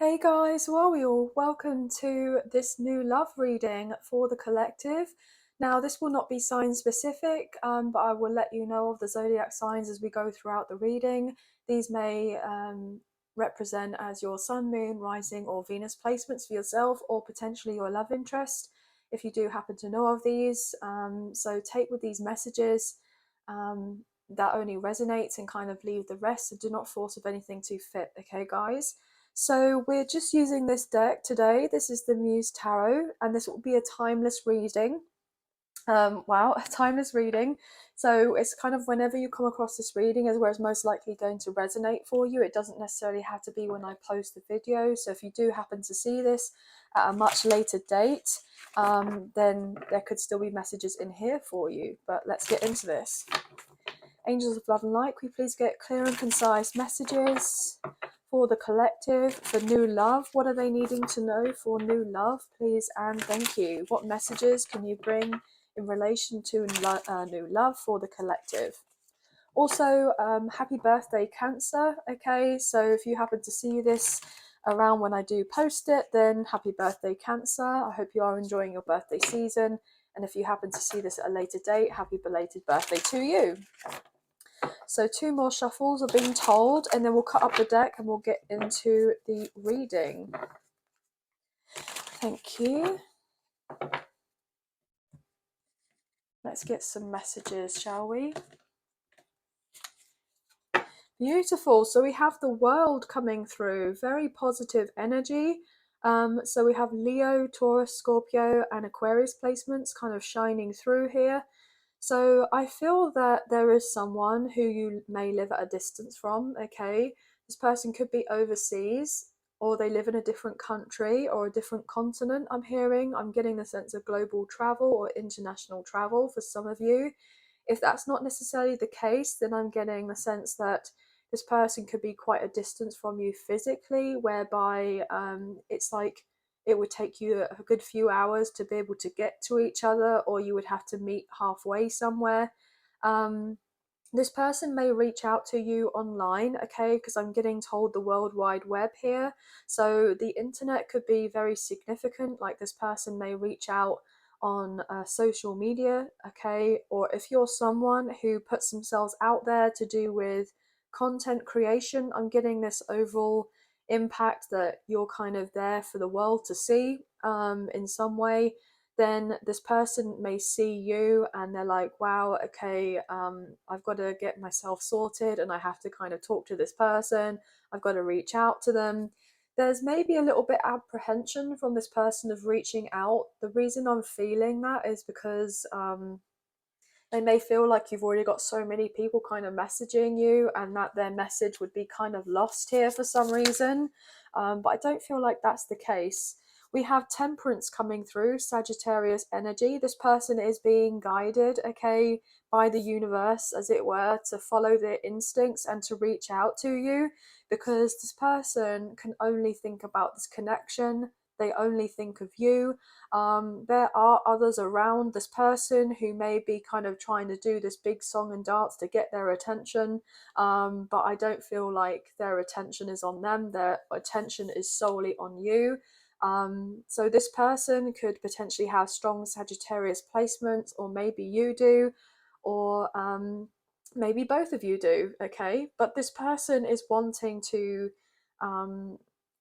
Hey guys, how are we all? Welcome to this new love reading for the collective. Now, this will not be sign specific, but I will let you know of the zodiac signs as we go throughout the reading. These may represent as your sun, moon, rising, or Venus placements for yourself, or potentially your love interest if you do happen to know of these. So, take with these messages that only resonates and kind of leave the rest. So, do not force of anything to fit, okay, guys? So we're just using this deck today. This is the Muse Tarot, and this will be a timeless reading. Wow, a timeless reading. So it's kind of whenever you come across this reading is where it's most likely going to resonate for you. It doesn't necessarily have to be when I post the video. So if you do happen to see this at a much later date, then there could still be messages in here for you. But let's get into this. Angels of love and light, can we please get clear and concise messages for the collective, for new love? What are they needing to know for new love, please and thank you? What messages can you bring in relation to new love for the collective? Also, happy birthday, Cancer. Okay, so if you happen to see this around when I do post it, then happy birthday, Cancer. I hope you are enjoying your birthday season. And if you happen to see this at a later date, happy belated birthday to you. So 2 more shuffles are being told, and then we'll cut up the deck and we'll get into the reading. Thank you. Let's get some messages, shall we? Beautiful. So we have the World coming through. Very positive energy. So we have Leo, Taurus, Scorpio, and Aquarius placements kind of shining through here. So I feel that there is someone who you may live at a distance from, okay? This person could be overseas, or they live in a different country or a different continent, I'm getting the sense of global travel or international travel for some of you. If that's not necessarily the case, then I'm getting the sense that this person could be quite a distance from you physically, whereby it's like it would take you a good few hours to be able to get to each other, or you would have to meet halfway somewhere. This person may reach out to you online, okay, because I'm getting told the World Wide Web here. So the internet could be very significant, like this person may reach out on social media, okay, or if you're someone who puts themselves out there to do with content creation, I'm getting this overall impact that you're kind of there for the world to see in some way. Then this person may see you and they're like, wow, okay, I've got to get myself sorted and I have to kind of talk to this person. I've got to reach out to them. There's maybe a little bit apprehension from this person of reaching out. The reason I'm feeling that is because they may feel like you've already got so many people kind of messaging you and that their message would be kind of lost here for some reason. But I don't feel like that's the case. We have Temperance coming through, Sagittarius energy. This person is being guided, okay, by the universe, as it were, to follow their instincts and to reach out to you, because this person can only think about this connection. They only think of you. There are others around this person who may be kind of trying to do this big song and dance to get their attention, but I don't feel like their attention is on them. Their attention is solely on you. So this person could potentially have strong Sagittarius placements, or maybe you do, or maybe both of you do, okay? But this person is wanting to,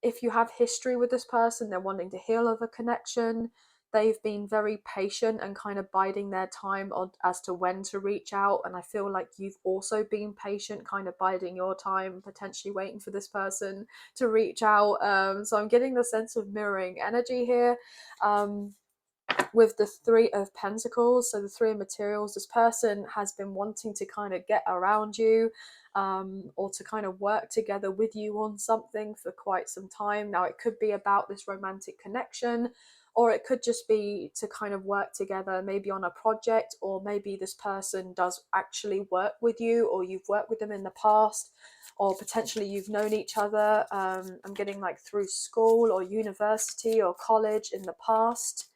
if you have history with this person, they're wanting to heal of a connection. They've been very patient and kind of biding their time on as to when to reach out. And I feel like you've also been patient, kind of biding your time, potentially waiting for this person to reach out. So I'm getting the sense of mirroring energy here. With the 3 of Pentacles, so the 3 of materials, this person has been wanting to kind of get around you, or to kind of work together with you on something for quite some time. Now, it could be about this romantic connection, or it could just be to kind of work together, maybe on a project, or maybe this person does actually work with you, or you've worked with them in the past, or potentially you've known each other. I'm getting like through school or university or college in the past,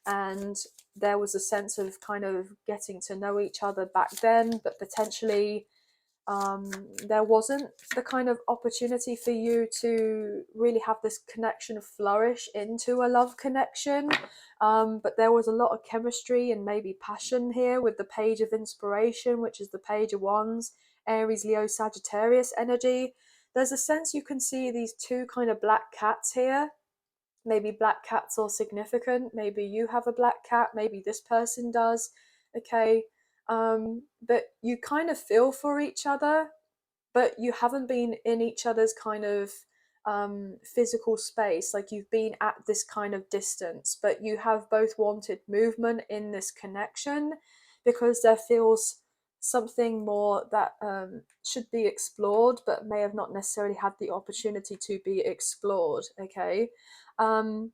and there was a sense of kind of getting to know each other back then, but potentially there wasn't the kind of opportunity for you to really have this connection flourish into a love connection. But there was a lot of chemistry and maybe passion here with the page of inspiration, which is the page of wands, Aries, Leo, Sagittarius energy. There's a sense you can see these two kind of black cats here. Maybe black cats are significant. Maybe you have a black cat. Maybe this person does. Okay. But you kind of feel for each other, but you haven't been in each other's kind of physical space. Like you've been at this kind of distance, but you have both wanted movement in this connection because there feels something more that should be explored, but may have not necessarily had the opportunity to be explored. Okay. Um,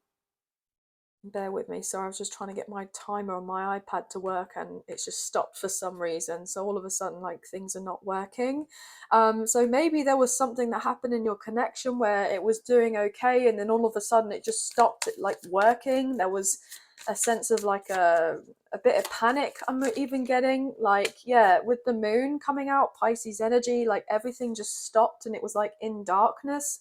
Bear with me. Sorry, I was just trying to get my timer on my iPad to work and it's just stopped for some reason. So all of a sudden, like things are not working. So maybe there was something that happened in your connection where it was doing okay, and then all of a sudden it just stopped like working. There was a sense of like a bit of panic I'm even getting. Like, yeah, with the moon coming out, Pisces energy, like everything just stopped and it was like in darkness,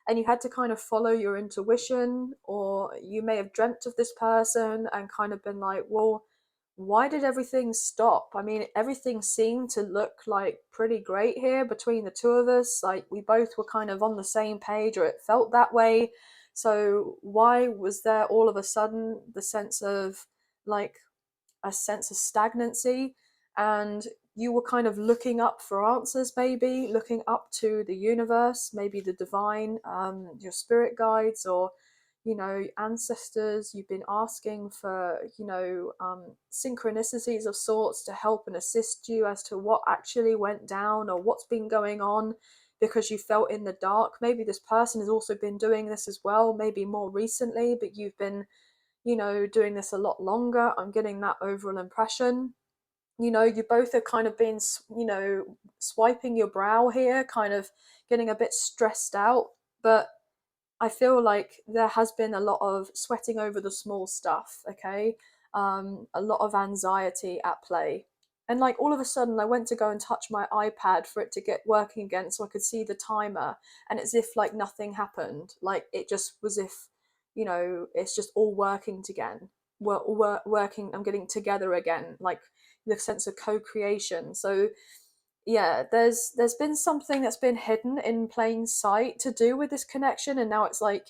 and you had to kind of follow your intuition, or you may have dreamt of this person and kind of been like, well, why did everything stop? I mean, everything seemed to look like pretty great here between the two of us. Like we both were kind of on the same page, or it felt that way. So why was there all of a sudden the sense of like a sense of stagnancy? And you were kind of looking up for answers, maybe looking up to the universe, maybe the divine, your spirit guides, or ancestors. You've been asking for synchronicities of sorts to help and assist you as to what actually went down or what's been going on, because you felt in the dark. Maybe this person has also been doing this as well, maybe more recently, but you've been doing this a lot longer. I'm getting that overall impression. You both have kind of been, swiping your brow here, kind of getting a bit stressed out. But I feel like there has been a lot of sweating over the small stuff, okay? A lot of anxiety at play. And like all of a sudden, I went to go and touch my iPad for it to get working again so I could see the timer. And it's if like nothing happened. Like it just was if, it's just all working again. Working, I'm getting together again. Like the sense of co-creation. So yeah, there's been something that's been hidden in plain sight to do with this connection, and now it's like,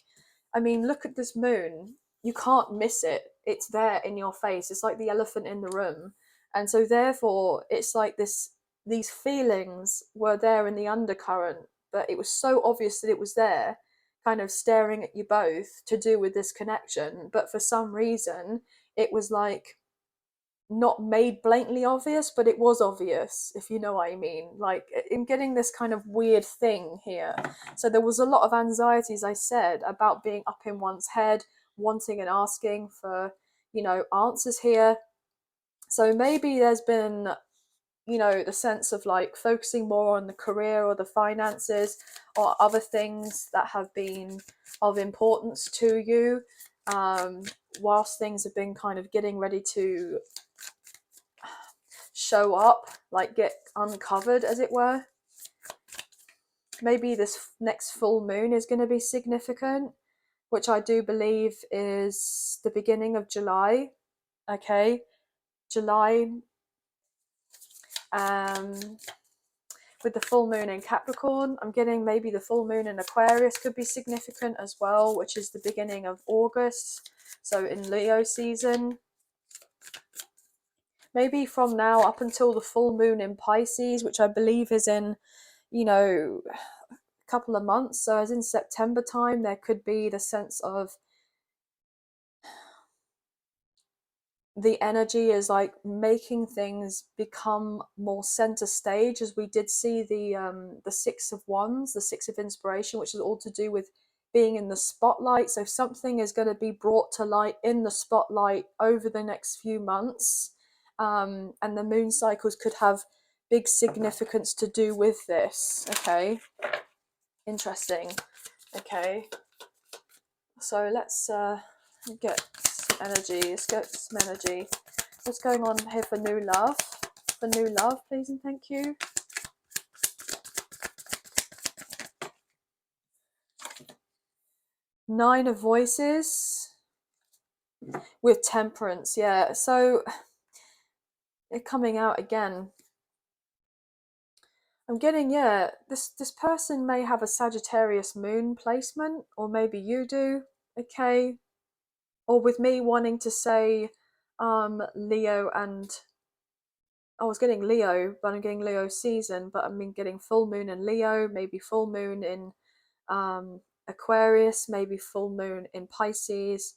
I mean, look at this moon. You can't miss it. It's there in your face. It's like the elephant in the room. And so therefore it's like these feelings were there in the undercurrent, but it was so obvious that it was there, kind of staring at you both, to do with this connection. But for some reason it was like not made blatantly obvious, but it was obvious, if you know what I mean. Like, I'm getting this kind of weird thing here. So there was a lot of anxiety, as I said, about being up in one's head, wanting and asking for, answers here. So maybe there's been, the sense of like focusing more on the career or the finances or other things that have been of importance to you, whilst things have been kind of getting ready to show up, like get uncovered, as it were. Maybe this next full moon is going to be significant, which I do believe is the beginning of July. Okay, July, with the full moon in Capricorn. I'm getting maybe the full moon in Aquarius could be significant as well, which is the beginning of August, so in Leo season. Maybe from now up until the full moon in Pisces, which I believe is in, a couple of months. So as in September time, there could be the sense of the energy is like making things become more center stage, as we did see the Six of Wands, the Six of Inspiration, which is all to do with being in the spotlight. So something is going to be brought to light in the spotlight over the next few months. And the moon cycles could have big significance to do with this. Okay, interesting. Okay, so let's get some energy. Let's get some energy. What's going on here for new love? For new love, please and thank you. Nine of Voices with Temperance. Yeah, so it coming out again. I'm getting, yeah, this person may have a Sagittarius moon placement, or maybe you do, okay? Or with me wanting to say Leo, and I was getting Leo, but I'm getting Leo season, but I'm getting full moon in Leo, maybe full moon in Aquarius, maybe full moon in Pisces,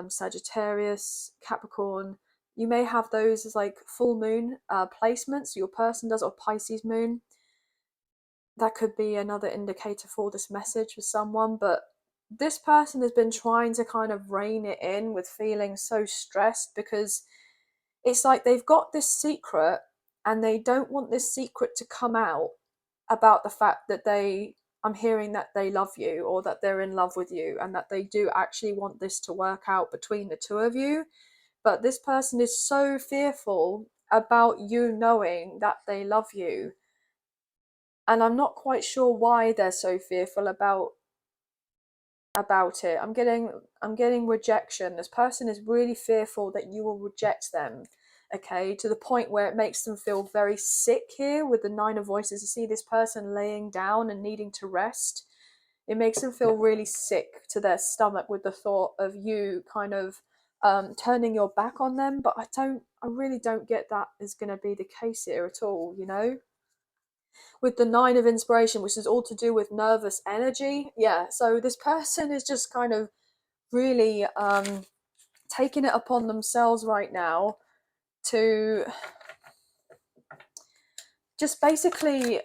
Sagittarius, Capricorn. You may have those as like full moon placements, your person does, or Pisces moon. That could be another indicator for this message for someone, but this person has been trying to kind of rein it in with feeling so stressed, because it's like they've got this secret and they don't want this secret to come out, about the fact that I'm hearing that they love you, or that they're in love with you, and that they do actually want this to work out between the two of you. But this person is so fearful about you knowing that they love you, and I'm not quite sure why they're so fearful about it. I'm getting rejection. This person is really fearful that you will reject them, okay, to the point where it makes them feel very sick here with the Nine of Voices. You see this person laying down and needing to rest. It makes them feel really sick to their stomach with the thought of you kind of turning your back on them. But I really don't get that is going to be the case here at all, you know? With the Nine of Inspiration, which is all to do with nervous energy. Yeah, so this person is just kind of really taking it upon themselves right now to just basically,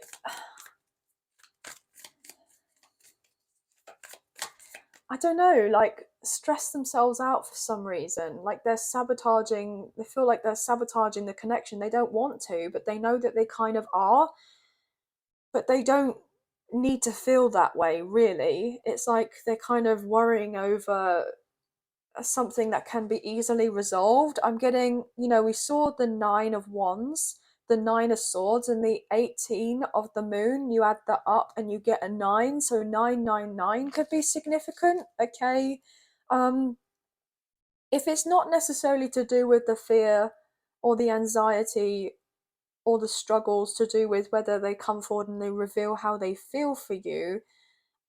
I don't know, like stress themselves out for some reason. Like they feel like they're sabotaging the connection. They don't want to, but they know that they kind of are, but they don't need to feel that way, really. It's like they're kind of worrying over something that can be easily resolved. I'm getting, we saw the Nine of Wands, the Nine of Swords, and the 18 of the Moon. You add that up and you get a 9. So 999 could be significant, okay? If it's not necessarily to do with the fear or the anxiety or the struggles to do with whether they come forward and they reveal how they feel for you,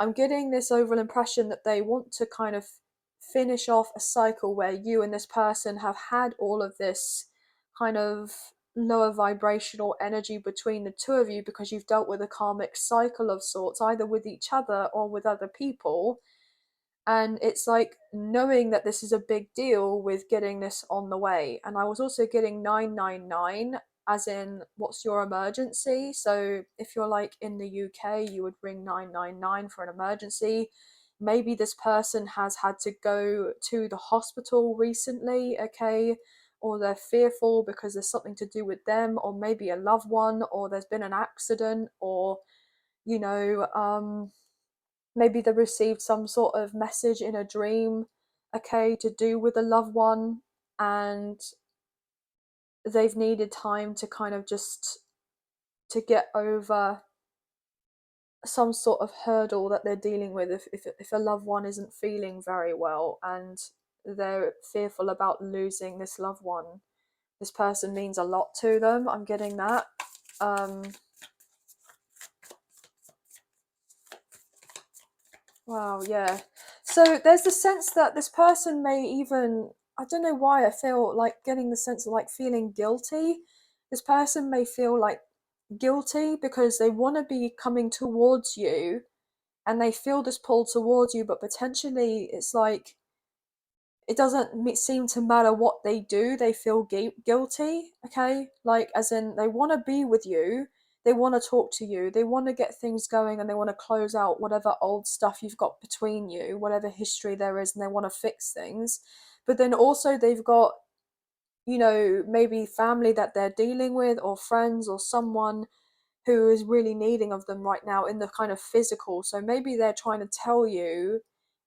I'm getting this overall impression that they want to kind of finish off a cycle where you and this person have had all of this kind of lower vibrational energy between the two of you, because you've dealt with a karmic cycle of sorts, either with each other or with other people. And it's like knowing that this is a big deal with getting this on the way. And I was also getting 999, as in what's your emergency. So if you're like in the UK, you would ring 999 for an emergency. Maybe this person has had to go to the hospital recently, okay, or they're fearful because there's something to do with them, or maybe a loved one, or there's been an accident, or you know um maybe they received some sort of message in a dream, okay, to do with a loved one, and they've needed time to kind of just to get over some sort of hurdle that they're dealing with, if a loved one isn't feeling very well, and they're fearful about losing this loved one. This person means a lot to them. I'm getting that. Wow, yeah. So there's the sense that this person may even, I don't know why I feel like getting the sense of like feeling guilty. This person may feel like guilty because they want to be coming towards you and they feel this pull towards you, but potentially it's like it doesn't seem to matter what they do, they feel guilty, okay? Like, as in, they want to be with you, they want to talk to you, they want to get things going, and they want to close out whatever old stuff you've got between you, whatever history there is, and they want to fix things. But then also, they've got, maybe family that they're dealing with, or friends, or someone who is really needing of them right now in the kind of physical. So maybe they're trying to tell you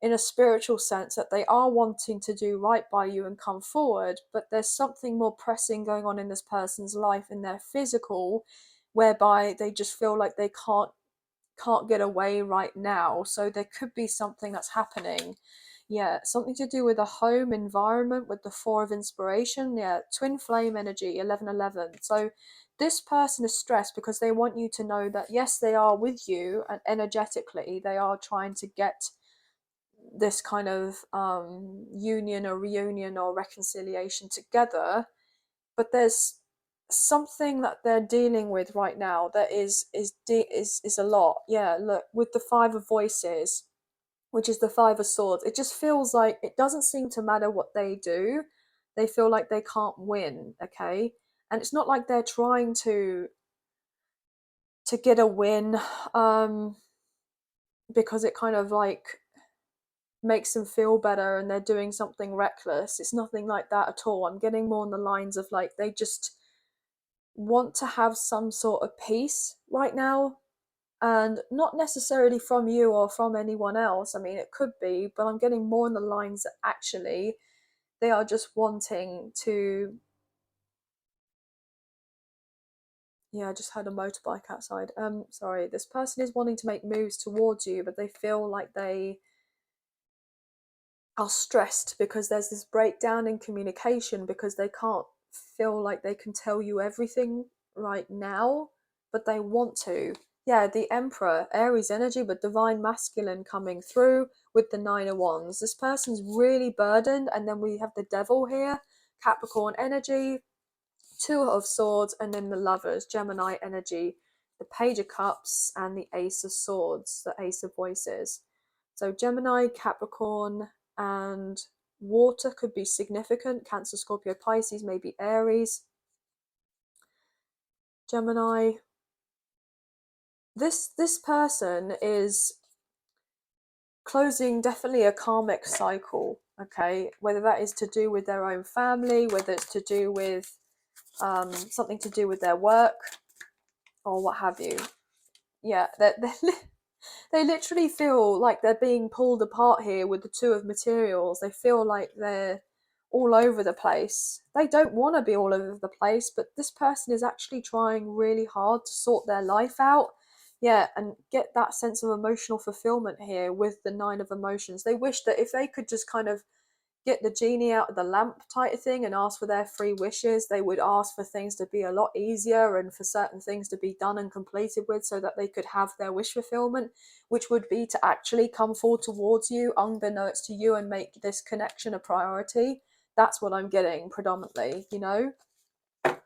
in a spiritual sense that they are wanting to do right by you and come forward, but there's something more pressing going on in this person's life in their physical, whereby they just feel like they can't can't get away right now. So there could be something that's happening. Yeah, something to do with a home environment with the Four of Inspiration. Yeah, twin flame energy, 1111. So this person is stressed because they want you to know that yes, they are with you, and energetically they are trying to get this kind of union or reunion or reconciliation together, but there's something that they're dealing with right now that is a lot. Yeah, look, with the Five of Voices, which is the Five of Swords, it just feels like it doesn't seem to matter what they do. They feel like they can't win, okay? And it's not like they're trying to get a win, because it kind of like makes them feel better and they're doing something reckless. It's nothing like that at all. I'm getting more on the lines of like they just want to have some sort of peace right now, and not necessarily from you or from anyone else. I mean, it could be, but I'm getting more on the lines that actually they are just wanting to. Yeah, I just had a motorbike outside. Sorry, this person is wanting to make moves towards you, but they feel like they are stressed because there's this breakdown in communication, because they can't feel like they can tell you everything right now, but they want to. Yeah, the Emperor, Aries energy, but divine masculine coming through with the Nine of Wands. This person's really burdened, and then we have the Devil here, Capricorn energy, Two of Swords, and then the Lovers, Gemini energy, the Page of Cups, and the Ace of Swords, the Ace of Voices. So Gemini, Capricorn, and water could be significant. Cancer, Scorpio, Pisces, maybe Aries. Gemini. This person is closing definitely a karmic cycle, okay? Whether that is to do with their own family, whether it's to do with something to do with their work, or what have you. Yeah, they literally feel like they're being pulled apart here with the Two of Materials. They feel like they're all over the place. They don't want to be all over the place, but this person is actually trying really hard to sort their life out. Yeah, and get that sense of emotional fulfillment here with the Nine of Emotions. They wish that if they could just kind of get the genie out of the lamp type of thing and ask for their free wishes, they would ask for things to be a lot easier and for certain things to be done and completed with, so that they could have their wish fulfillment, which would be to actually come forward towards you unbeknownst to you and make this connection a priority. That's what I'm getting predominantly, you know,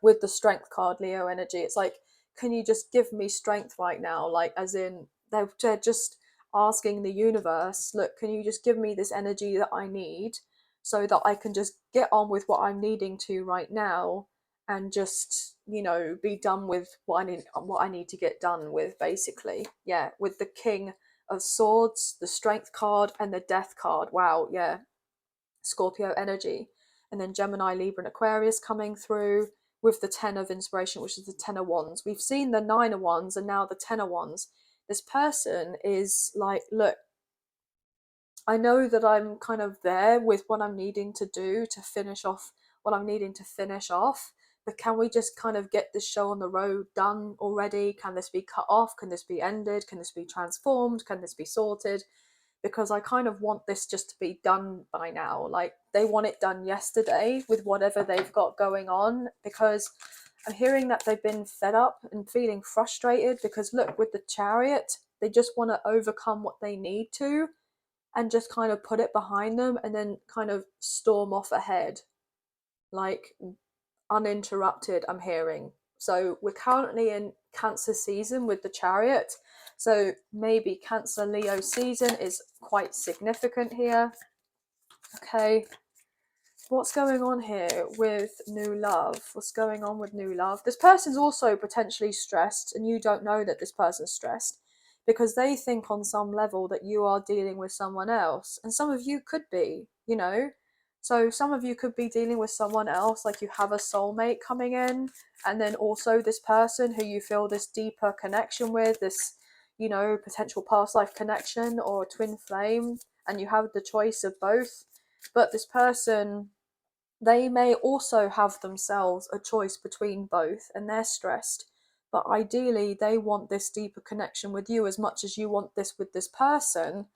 with the Strength card, Leo energy. It's like, can you just give me strength right now? Like, as in, they're just asking the universe, look, can you just give me this energy that I need so that I can just get on with what I'm needing to right now, and just, you know, be done with what I need to get done with, basically. Yeah, with the King of Swords, the Strength card, and the Death card. Wow, yeah. Scorpio energy. And then Gemini, Libra, and Aquarius coming through with the Ten of Inspiration, which is the Ten of Wands. We've seen the Nine of Wands and now the Ten of Wands. This person is like, look, I know that I'm kind of there with what I'm needing to do to finish off what I'm needing to finish off, but can we just kind of get this show on the road done already? Can this be cut off? Can this be ended? Can this be transformed? Can this be sorted? Because I kind of want this just to be done by now. Like, they want it done yesterday with whatever they've got going on, because I'm hearing that they've been fed up and feeling frustrated, because look, with the Chariot, they just want to overcome what they need to and just kind of put it behind them and then kind of storm off ahead, like uninterrupted, I'm hearing. So we're currently in Cancer season with the Chariot, so maybe Cancer Leo season is quite significant here. Okay, what's going on here with new love? What's going on with new love? This person's also potentially stressed, and you don't know that this person's stressed, because they think on some level that you are dealing with someone else, and some of you could be, you know. So some of you could be dealing with someone else, like you have a soulmate coming in, and then also this person who you feel this deeper connection with, this, you know, potential past life connection or twin flame, and you have the choice of both. But this person, they may also have themselves a choice between both, and they're stressed but ideally they want this deeper connection with you as much as you want this with this person.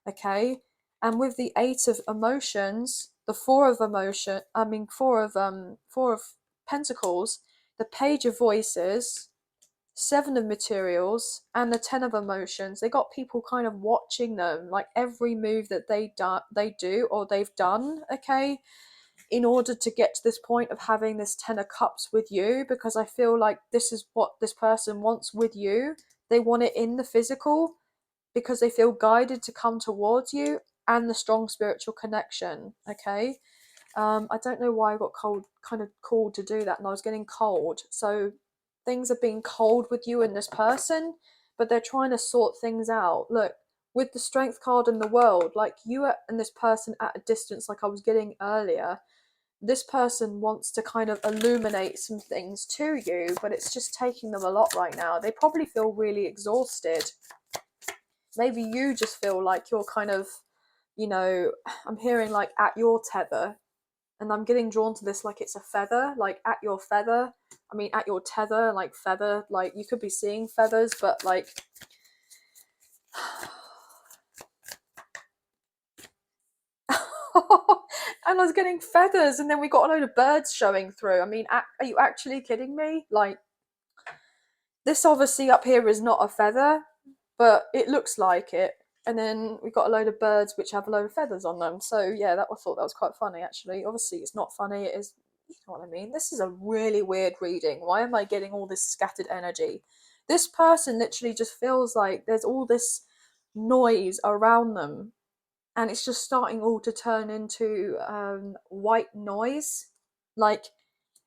Okay. And with the Eight of Emotions, the Four of Emotion, I mean Four of Pentacles, the Page of Voices, Seven of Materials, and the Ten of Emotions, they got people kind of watching them, like every move that they do or they've done, okay, in order to get to this point of having this Ten of Cups with you, because I feel like this is what this person wants with you. They want it in the physical because they feel guided to come towards you, and the strong spiritual connection, okay. I don't know why I got kind of called to do that, and I was getting cold. So things are being cold with you and this person, but they're trying to sort things out. Look, with the Strength card in the World, like you and this person at a distance, like I was getting earlier, this person wants to kind of illuminate some things to you, but it's just taking them a lot right now. They probably feel really exhausted. Maybe you just feel like you're kind of, I'm hearing like at your tether, and I'm getting drawn to this like it's a feather, like at your feather. I mean, at your tether, like feather, like you could be seeing feathers, but like. And I was getting feathers, and then we got a load of birds showing through. I mean, are you actually kidding me? Like, this obviously up here is not a feather, but it looks like it. And then we got a load of birds which have a load of feathers on them. So yeah, I thought that was quite funny actually. Obviously it's not funny, it is, you know what I mean? This is a really weird reading. Why am I getting all this scattered energy? This person literally just feels like there's all this noise around them, and it's just starting all to turn into white noise. Like,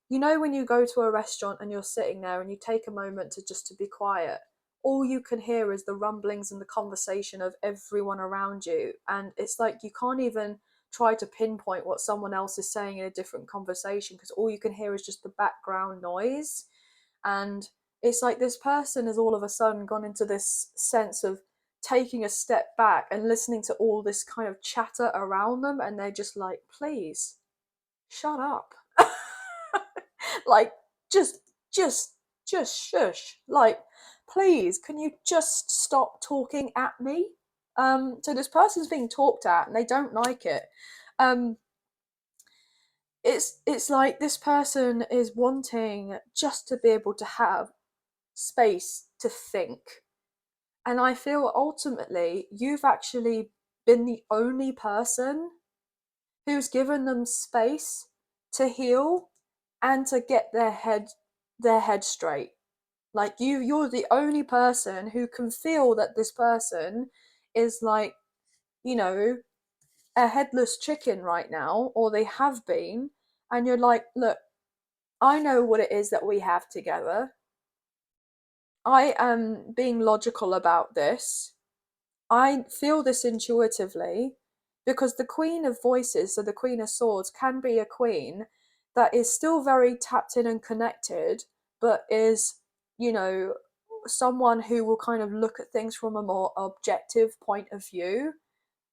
when you go to a restaurant and you're sitting there and you take a moment to be quiet, all you can hear is the rumblings and the conversation of everyone around you, and it's like you can't even try to pinpoint what someone else is saying in a different conversation, because all you can hear is just the background noise. And it's like this person has all of a sudden gone into this sense of taking a step back and listening to all this kind of chatter around them, and they're just like, please shut up. Like, just just just shush. Like, please, can you just stop talking at me? So this person's being talked at and they don't like it. um it's like this person is wanting just to be able to have space to think. And I feel ultimately you've actually been the only person who's given them space to heal and to get their head straight. Like, you're the only person who can feel that this person is like, you know, a headless chicken right now, or they have been, and you're like, look, I know what it is that we have together. I am being logical about this. I feel this intuitively, because the Queen of Voices, so the Queen of Swords, can be a queen that is still very tapped in and connected, but is, you know, someone who will kind of look at things from a more objective point of view,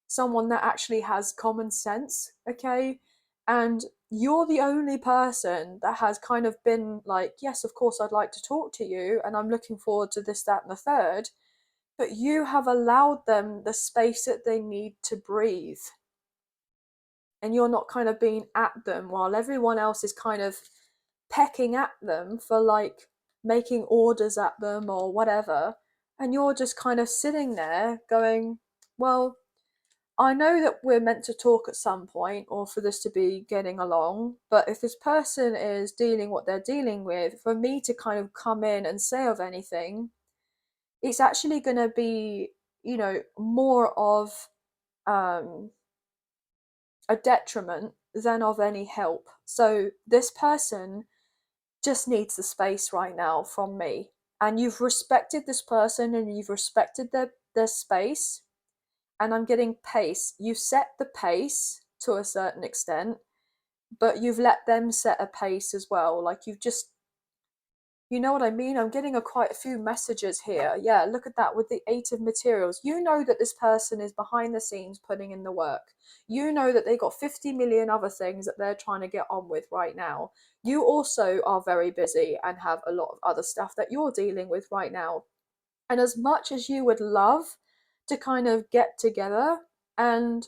someone that actually has common sense, okay? And you're the only person that has kind of been like, yes, of course, I'd like to talk to you, and I'm looking forward to this, that, and the third, but you have allowed them the space that they need to breathe. And you're not kind of being at them while everyone else is kind of pecking at them for like making orders at them or whatever. And you're just kind of sitting there going, well, I know that we're meant to talk at some point or for this to be getting along, but if this person is dealing what they're dealing with, for me to kind of come in and say of anything, it's actually going to be, more of um, a detriment than of any help. So this person just needs the space right now from me. And you've respected this person and you've respected their space. And I'm getting pace. You've set the pace to a certain extent, but you've let them set a pace as well. Like, you've just You know what I mean? I'm getting quite a few messages here. Yeah, look at that with the 8 of materials. You know that this person is behind the scenes putting in the work. You know that they got 50 million other things that they're trying to get on with right now. You also are very busy and have a lot of other stuff that you're dealing with right now. And as much as you would love to kind of get together and,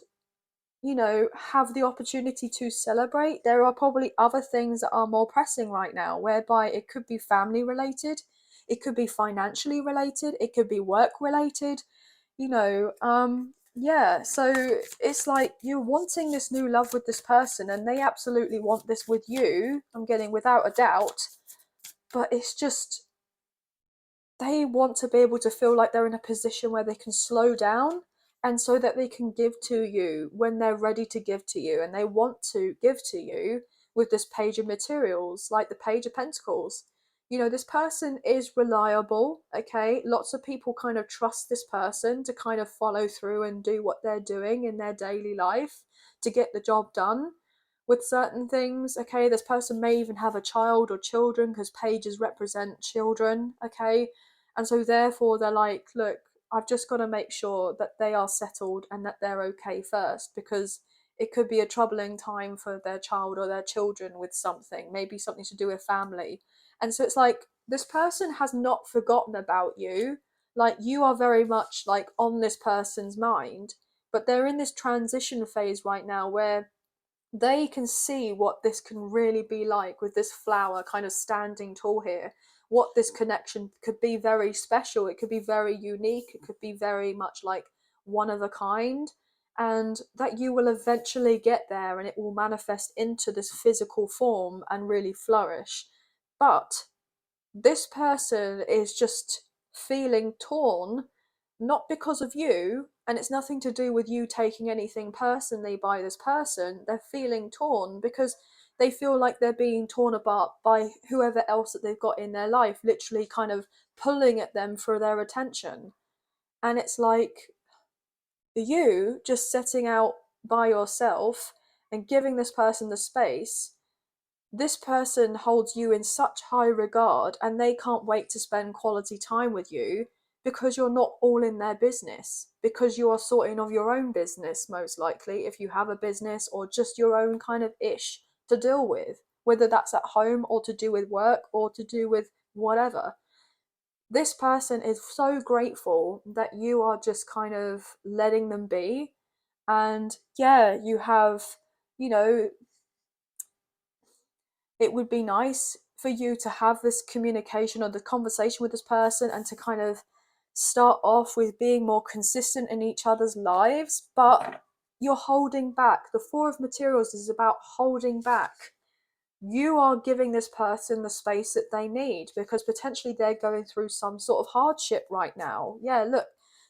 you know, have the opportunity to celebrate, there are probably other things that are more pressing right now, whereby it could be family related, it could be financially related, it could be work related, you know. Yeah, so it's like you're wanting this new love with this person and they absolutely want this with you, I'm getting without a doubt, but it's just they want to be able to feel like they're in a position where they can slow down, and so that they can give to you when they're ready to give to you, and they want to give to you with this page of materials, like the page of pentacles. You know, this person is reliable. Okay, lots of people kind of trust this person to kind of follow through and do what they're doing in their daily life to get the job done with certain things. Okay, this person may even have a child or children, because pages represent children. Okay, and so therefore they're like, look, I've just got to make sure that they are settled and that they're okay first, because it could be a troubling time for their child or their children with something, maybe something to do with family. And so it's like this person has not forgotten about you. Like, you are very much like on this person's mind, but they're in this transition phase right now where they can see what this can really be like, with this flower kind of standing tall here, what this connection could be. Very special, it could be very unique, it could be very much like one of a kind, and that you will eventually get there and it will manifest into this physical form and really flourish. But this person is just feeling torn, not because of you, and it's nothing to do with you taking anything personally by this person. They're feeling torn because they feel like they're being torn apart by whoever else that they've got in their life, literally kind of pulling at them for their attention. And it's like you just setting out by yourself and giving this person the space. This person holds you in such high regard and they can't wait to spend quality time with you, because you're not all in their business, because you are sorting of your own business, most likely, if you have a business, or just your own kind of ish to deal with, whether that's at home or to do with work or to do with whatever. This person is so grateful that you are just kind of letting them be. And yeah, you have, you know, it would be nice for you to have this communication or the conversation with this person and to kind of start off with being more consistent in each other's lives, but you're holding back. The Four of Materials is about holding back. You are giving this person the space that they need, because potentially they're going through some sort of hardship right now. Yeah, look,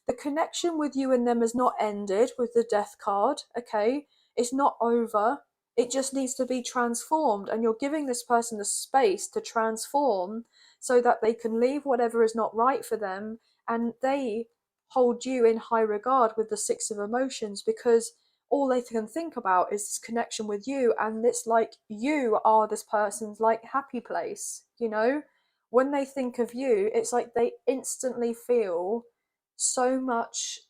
the connection with you and them has not ended with the Death card. Okay, it's not over, it just needs to be transformed, and you're giving this person the space to transform so that they can leave whatever is not right for them, and they hold you in high regard with the Six of Emotions, because all they can think about is this connection with you, and it's like you are this person's like happy place, you know. When they think of you, it's like they instantly feel so much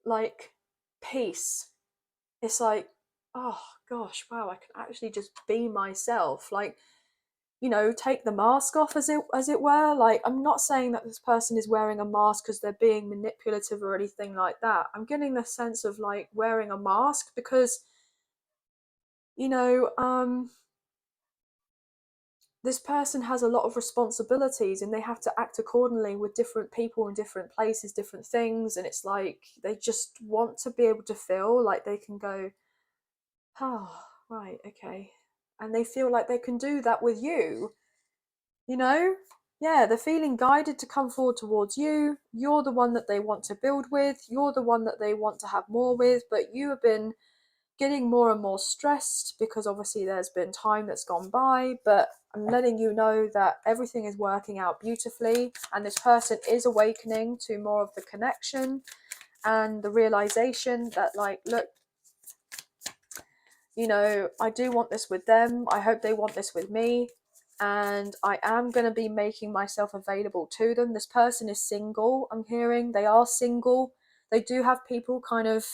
like peace. It's like, oh gosh, wow, I can actually just be myself. Like, you know, take the mask off, as it were. Like, I'm not saying that this person is wearing a mask because they're being manipulative or anything like that. I'm getting the sense of like wearing a mask because, you know, this person has a lot of responsibilities and they have to act accordingly with different people in different places, different things, and it's like they just want to be able to feel like they can go, oh, right, okay, and they feel like they can do that with you, you know. Yeah, they're feeling guided to come forward towards you. You're the one that they want to build with, you're the one that they want to have more with, but you have been getting more and more stressed because obviously there's been time that's gone by. But I'm letting you know that everything is working out beautifully, and this person is awakening to more of the connection and the realization that, like, look, you know, I do want this with them, I hope they want this with me. and I am going to be making myself available to them. This person is single, I'm hearing. They are single. They do have people kind of,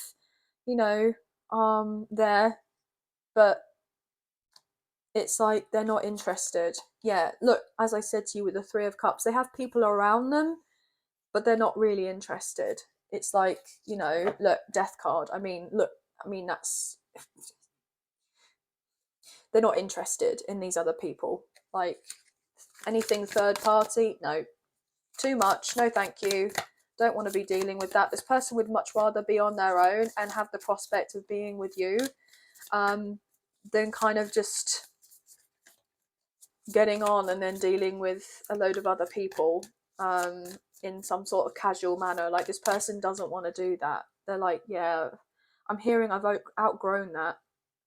you know, there, but it's like they're not interested. Yeah, look, as I said to you with the Three of Cups, they have people around them, but they're not really interested. It's like, you know, look, Death card. I mean, look, I mean, that's, they're not interested in these other people. Like, anything third party, no. Too much, no thank you. Don't want to be dealing with that. This person would much rather be on their own and have the prospect of being with you, than kind of just getting on and then dealing with a load of other people in some sort of casual manner. Like, this person doesn't want to do that. They're like, yeah, I'm hearing I've outgrown that.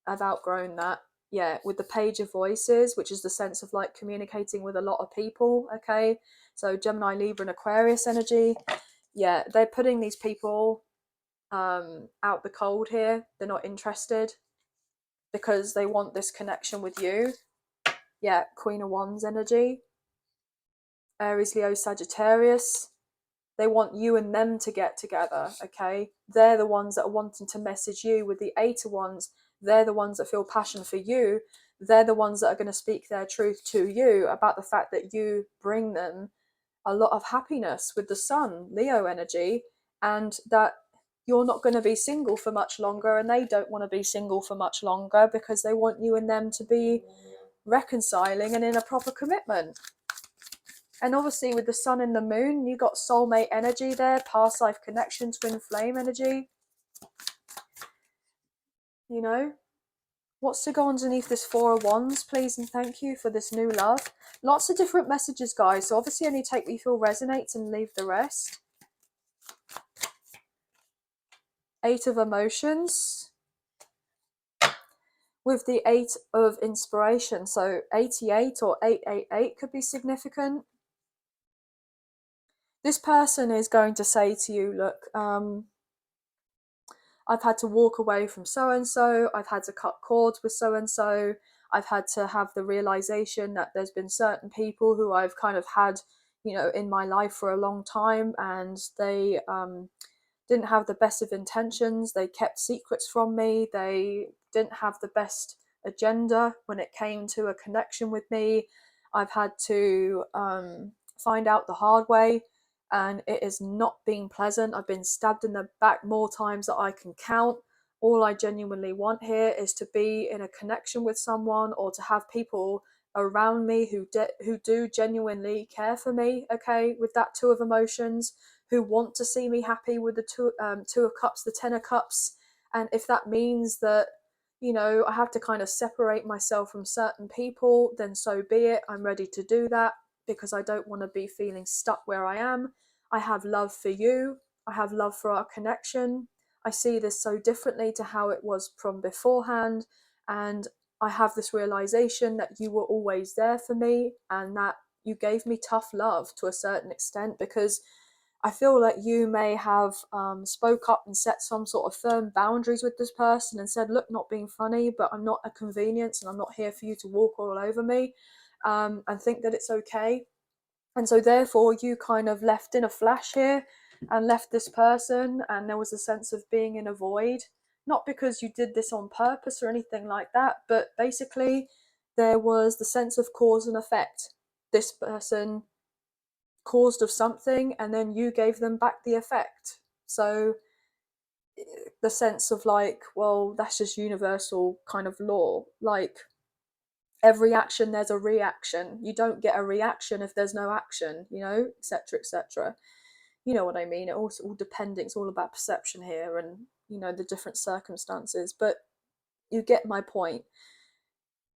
I've outgrown that. Yeah, with the Page of Voices, which is the sense of like communicating with a lot of people. Okay, so Gemini, Libra, and Aquarius energy. Yeah, they're putting these people out the cold here. They're not interested because they want this connection with you. Yeah, Queen of Wands energy. Aries, Leo, Sagittarius. They want you and them to get together, okay? They're the ones that are wanting to message you with the Eight of Wands. They're the ones that feel passion for you. They're the ones that are going to speak their truth to you about the fact that you bring them a lot of happiness with the Sun, Leo energy, and that you're not going to be single for much longer, and they don't want to be single for much longer because they want you and them to be reconciling and in a proper commitment. And obviously with the Sun and the Moon, you got soulmate energy there, past life connection, twin flame energy. You know, what's to go underneath this Four of Wands, please and thank you for this new love. Lots of different messages, guys, so obviously only take what you feel resonates and leave the rest. Eight of Emotions with the Eight of Inspiration, so 88 or 888 could be significant. This person is going to say to you, look, I've had to walk away from so-and-so, I've had to cut cords with so-and-so, I've had to have the realization that there's been certain people who I've kind of had, you know, in my life for a long time, and they didn't have the best of intentions, they kept secrets from me, they didn't have the best agenda when it came to a connection with me. I've had to find out the hard way, and it has not been pleasant. I've been stabbed in the back more times than I can count. All I genuinely want here is to be in a connection with someone, or to have people around me who do genuinely care for me, okay, with that Two of Emotions, who want to see me happy with the Two of Cups, the Ten of Cups. And if that means that, you know, I have to kind of separate myself from certain people, then so be it. I'm ready to do that because I don't want to be feeling stuck where I am. I have love for you. I have love for our connection. I see this so differently to how it was from beforehand. And I have this realization that you were always there for me, and that you gave me tough love to a certain extent, because I feel like you may have spoke up and set some sort of firm boundaries with this person and said, look, not being funny, but I'm not a convenience and I'm not here for you to walk all over me, and think that it's okay. And so therefore you kind of left in a flash here and left this person, and there was a sense of being in a void, not because you did this on purpose or anything like that, but basically there was the sense of cause and effect. This person caused of something, and then you gave them back the effect. So the sense of like, well, that's just universal kind of law. Like, every action, there's a reaction. You don't get a reaction if there's no action, you know, etc., etc. You know what I mean? It also all depending. It's all about perception here, and you know the different circumstances. But you get my point.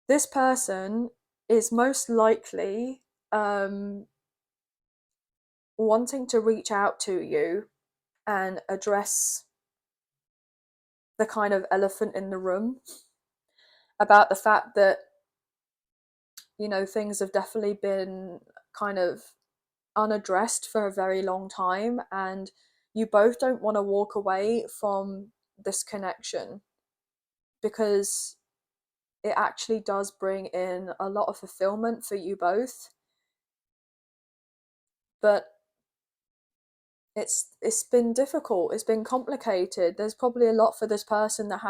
This person is most likely wanting to reach out to you and address the kind of elephant in the room about the fact that, you know, things have definitely been kind of unaddressed for a very long time, and you both don't want to walk away from this connection because it actually does bring in a lot of fulfillment for you both. But it's been difficult, it's been complicated. There's probably a lot for this person that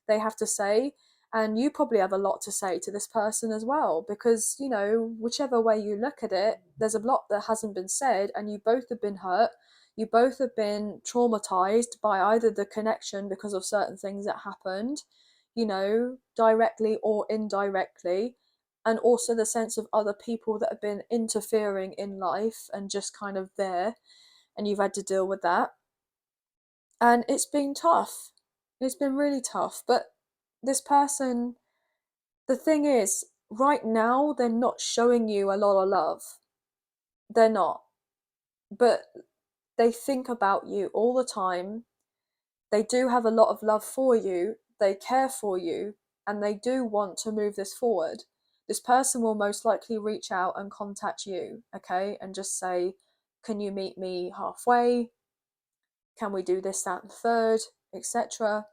they have to say, and you probably have a lot to say to this person as well, because whichever way you look at it, there's a lot that hasn't been said, and you both have been hurt. You both have been traumatized by either the connection because of certain things that happened, directly or indirectly, and also the sense of other people that have been interfering in life and just kind of there, and you've had to deal with that. And it's been tough. It's been really tough. But this person, the thing is, right now, they're not showing you a lot of love. They're not. But they think about you all the time. They do have a lot of love for you. They care for you. And they do want to move this forward. This person will most likely reach out and contact you, okay? And just say, can you meet me halfway? Can we do this, that, and third, etc.?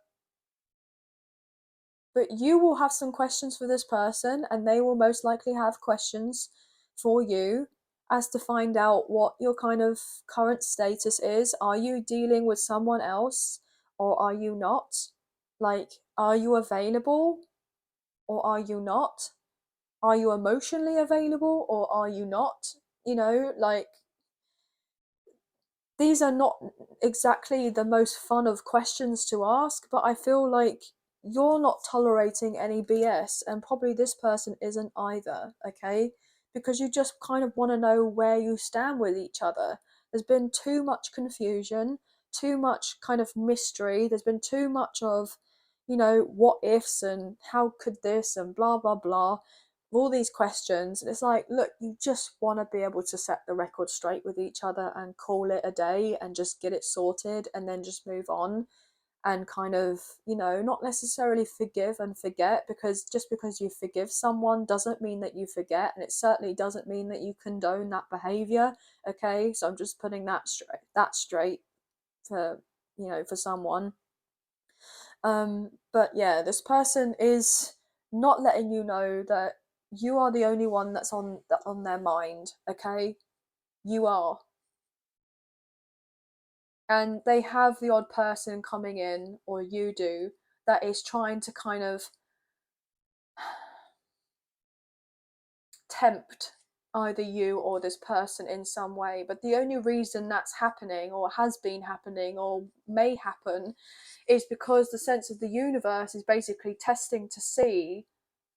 But you will have some questions for this person, and they will most likely have questions for you as to find out what your kind of current status is. Are you dealing with someone else, or are you not? Like, are you available, or are you not? Are you emotionally available, or are you not? Like, these are not exactly the most fun of questions to ask, but I feel like you're not tolerating any BS, and probably this person isn't either, okay? Because you just kind of want to know where you stand with each other. There's been too much confusion, too much kind of mystery. There's been too much of, what ifs and how could this and blah, blah, blah, all these questions. And it's like, look, you just want to be able to set the record straight with each other and call it a day and just get it sorted and then just move on, and kind of, not necessarily forgive and forget, because just because you forgive someone doesn't mean that you forget, and it certainly doesn't mean that you condone that behavior. Okay, so I'm just putting that straight for for someone. But yeah, this person is not letting you know that you are the only one that's on their mind, okay? You are. And they have the odd person coming in, or you do, that is trying to kind of tempt either you or this person in some way. But the only reason that's happening, or has been happening, or may happen, is because the sense of the universe is basically testing to see,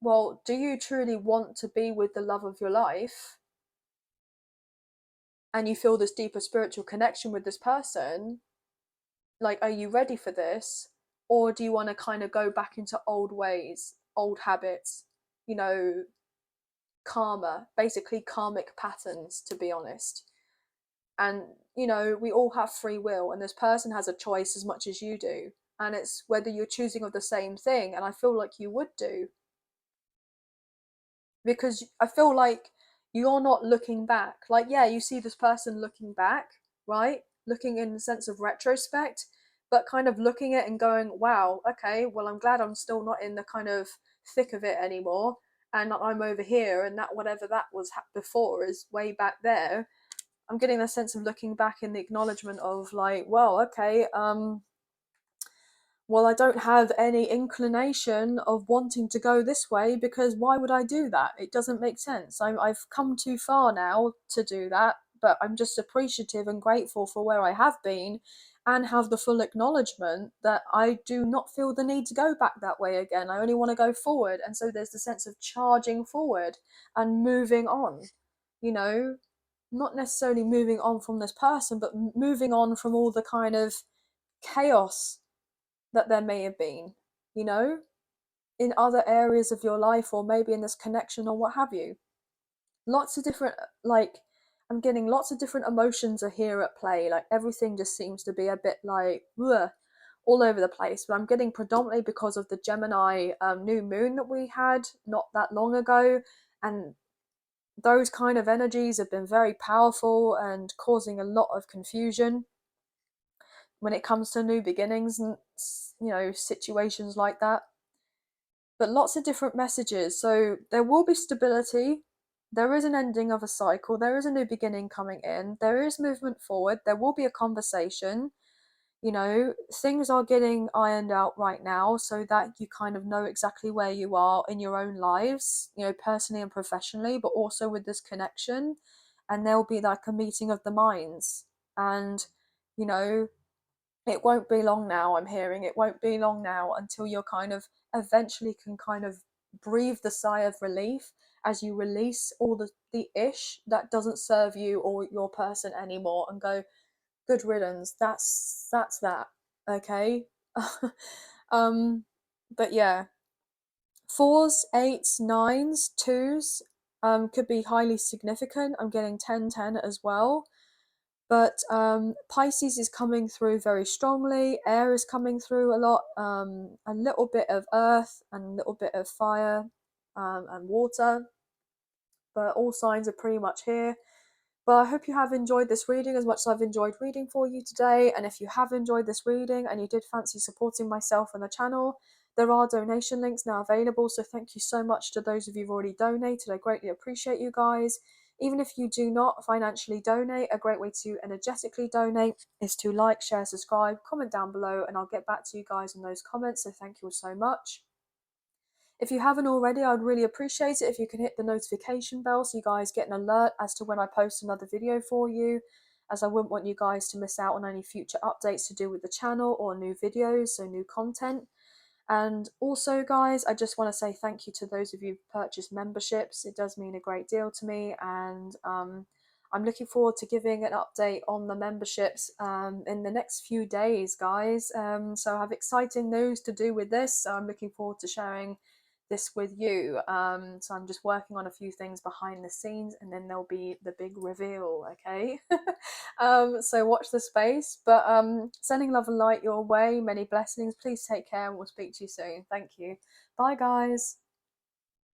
well, do you truly want to be with the love of your life? And you feel this deeper spiritual connection with this person? Like, are you ready for this? Or do you want to kind of go back into old ways, old habits, you know, karma, basically karmic patterns, to be honest? And we all have free will, and this person has a choice as much as you do, and it's whether you're choosing of the same thing. And I feel like you would do, because I feel like you're not looking back. Like, yeah, you see this person looking back, right? Looking in the sense of retrospect, but kind of looking at it and going, wow, okay, well, I'm glad I'm still not in the kind of thick of it anymore, and I'm over here, and that whatever that was before is way back there. I'm getting the sense of looking back in the acknowledgement of, like, well, okay, well, I don't have any inclination of wanting to go this way, because why would I do that? It doesn't make sense. I've come too far now to do that, but I'm just appreciative and grateful for where I have been, and have the full acknowledgement that I do not feel the need to go back that way again. I only want to go forward. And so there's the sense of charging forward and moving on, you know, not necessarily moving on from this person, but moving on from all the kind of chaos that there may have been, you know, in other areas of your life, or maybe in this connection, or what have you. Lots of different, like, I'm getting lots of different emotions are here at play. Like, everything just seems to be a bit like, ugh, all over the place. But I'm getting predominantly because of the Gemini new moon that we had not that long ago. And those kind of energies have been very powerful and causing a lot of confusion when it comes to new beginnings and situations like that. but lots of different messages. So there will be stability. There is an ending of a cycle. There is a new beginning coming in. There is movement forward. There will be a conversation. You know, things are getting ironed out right now so that you kind of know exactly where you are in your own lives, you know, personally and professionally, but also with this connection. And there'll be like a meeting of the minds. And, you know, it won't be long now, I'm hearing. It won't be long now until you're kind of eventually can kind of breathe the sigh of relief as you release all the ish that doesn't serve you or your person anymore and go, good riddance. That's that. Okay. um, but yeah, fours, eights, nines, twos could be highly significant. I'm getting 10, 10 as well. But Pisces is coming through very strongly. Air is coming through a lot. A little bit of earth and a little bit of fire and water. But all signs are pretty much here. But I hope you have enjoyed this reading as much as I've enjoyed reading for you today. And if you have enjoyed this reading and you did fancy supporting myself and the channel, there are donation links now available. So thank you so much to those of you who've already donated. I greatly appreciate you guys. Even if you do not financially donate, a great way to energetically donate is to like, share, subscribe, comment down below, and I'll get back to you guys in those comments. So thank you all so much. If you haven't already, I'd really appreciate it if you can hit the notification bell so you guys get an alert as to when I post another video for you, as I wouldn't want you guys to miss out on any future updates to do with the channel or new videos, so new content. And also, guys, I just want to say thank you to those of you who've purchased memberships. It does mean a great deal to me, and I'm looking forward to giving an update on the memberships in the next few days, guys. So I have exciting news to do with this, so I'm looking forward to sharing this with you. So I'm just working on a few things behind the scenes, and then there'll be the big reveal, okay? So watch the space. But sending love and light your way, many blessings. Please take care, and we'll speak to you soon. Thank you. Bye, guys.